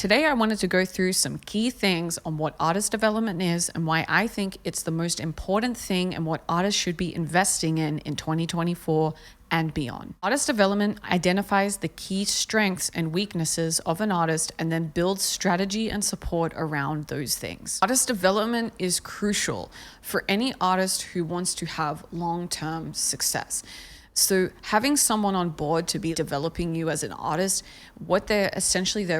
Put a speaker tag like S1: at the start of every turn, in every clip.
S1: Today, I wanted to go through some key things on what artist development is and why I think it's the most important thing and what artists should be investing in 2024 and beyond. Artist development identifies the key strengths and weaknesses of an artist and then builds strategy and support around those things. Artist development is crucial for any artist who wants to have long-term success. So having someone on board to be developing you as an artist, what their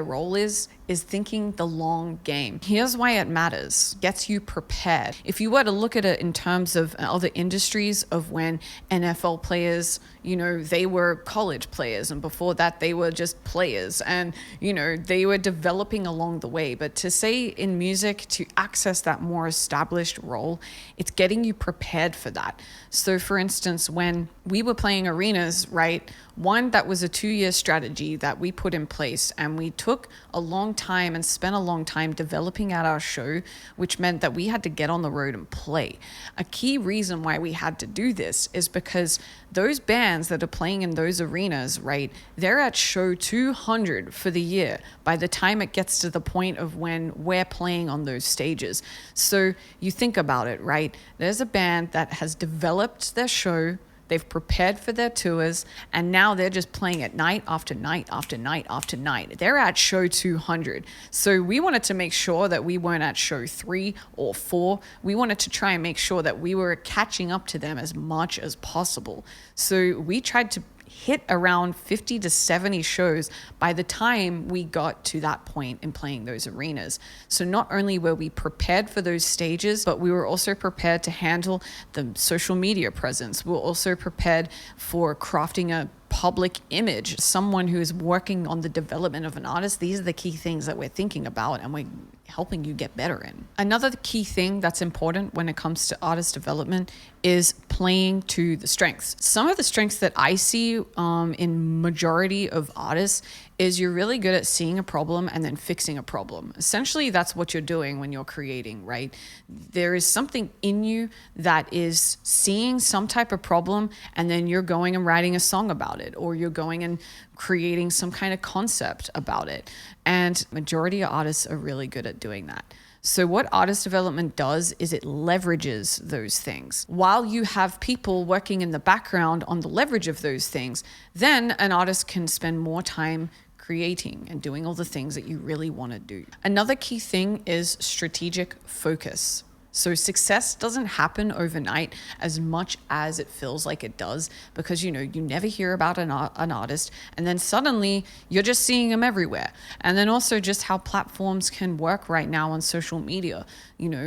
S1: role is thinking the long game. Here's why it matters. Gets you prepared. If you were to look at it in terms of other industries of when NFL players, they were college players, and before that they were just players, and they were developing along the way. But to say in music, to access that more established role, it's getting you prepared for that. So for instance, when we were playing arenas, right, one, that was a 2-year strategy that we put in place, and we took a long time and spent a long time developing out our show, which meant that we had to get on the road and play. A key reason why we had to do this is because those bands that are playing in those arenas, right, they're at show 200 for the year by the time it gets to the point of when we're playing on those stages. So you think about it, right? There's a band that has developed their show, they've prepared for their tours, and now they're just playing it night after night after night after night. They're at show 200. So we wanted to make sure that we weren't at show 3 or 4. We wanted to try and make sure that we were catching up to them as much as possible. So we tried to hit around 50 to 70 shows by the time we got to that point in playing those arenas. So not only were we prepared for those stages, but we were also prepared to handle the social media presence. We were also prepared for crafting a public image. Someone who is working on the development of an artist, these are the key things that we're thinking about and we're helping you get better in. Another key thing that's important when it comes to artist development is playing to the strengths. Some of the strengths that I see in majority of artists is you're really good at seeing a problem and then fixing a problem. Essentially, that's what you're doing when you're creating, right? There is something in you that is seeing some type of problem, and then you're going and writing a song about it, or you're going and creating some kind of concept about it. And majority of artists are really good at doing that. So what artist development does is it leverages those things. While you have people working in the background on the leverage of those things, then an artist can spend more time creating and doing all the things that you really want to do. Another key thing is strategic focus. So success doesn't happen overnight as much as it feels like it does, because you never hear about an artist and then suddenly you're just seeing them everywhere. And then also just how platforms can work right now on social media.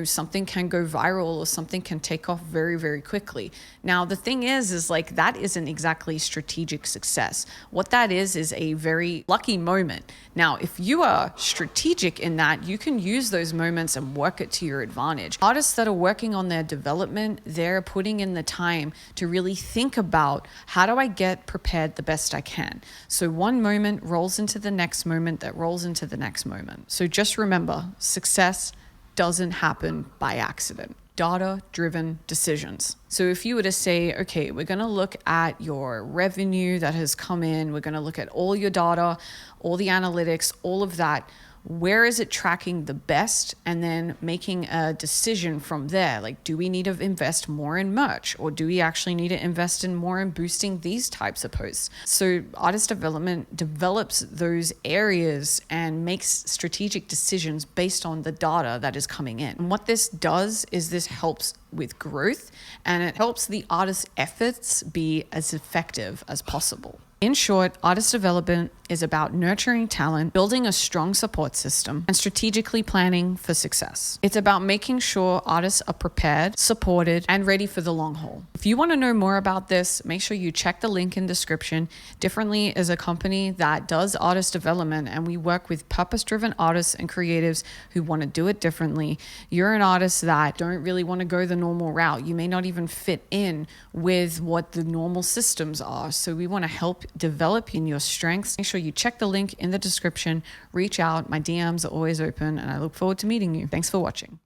S1: Something can go viral or something can take off very, very quickly. Now, the thing is like that isn't exactly strategic success. What that is a very lucky moment. Now, if you are strategic in that, you can use those moments and work it to your advantage. Artists that are working on their development, they're putting in the time to really think about, how do I get prepared the best I can? So one moment rolls into the next moment that rolls into the next moment. So just remember, success doesn't happen by accident. Data-driven decisions. So if you were to say, okay, we're going to look at your revenue that has come in, we're going to look at all your data, all the analytics, all of that, where is it tracking the best, and then making a decision from there. Like, do we need to invest more in merch, or do we actually need to invest in more in boosting these types of posts? So artist development develops those areas and makes strategic decisions based on the data that is coming in. And what this does is this helps with growth, and it helps the artist's efforts be as effective as possible. In short, artist development is about nurturing talent, building a strong support system, and strategically planning for success. It's about making sure artists are prepared, supported, and ready for the long haul. If you want to know more about this, make sure you check the link in the description. Differently is a company that does artist development, and we work with purpose-driven artists and creatives who want to do it differently. You're an artist that don't really want to go the normal route. You may not even fit in with what the normal systems are. So we want to help develop in your strengths. Make sure you check the link in the description, reach out. My DMs are always open, and I look forward to meeting you. Thanks for watching.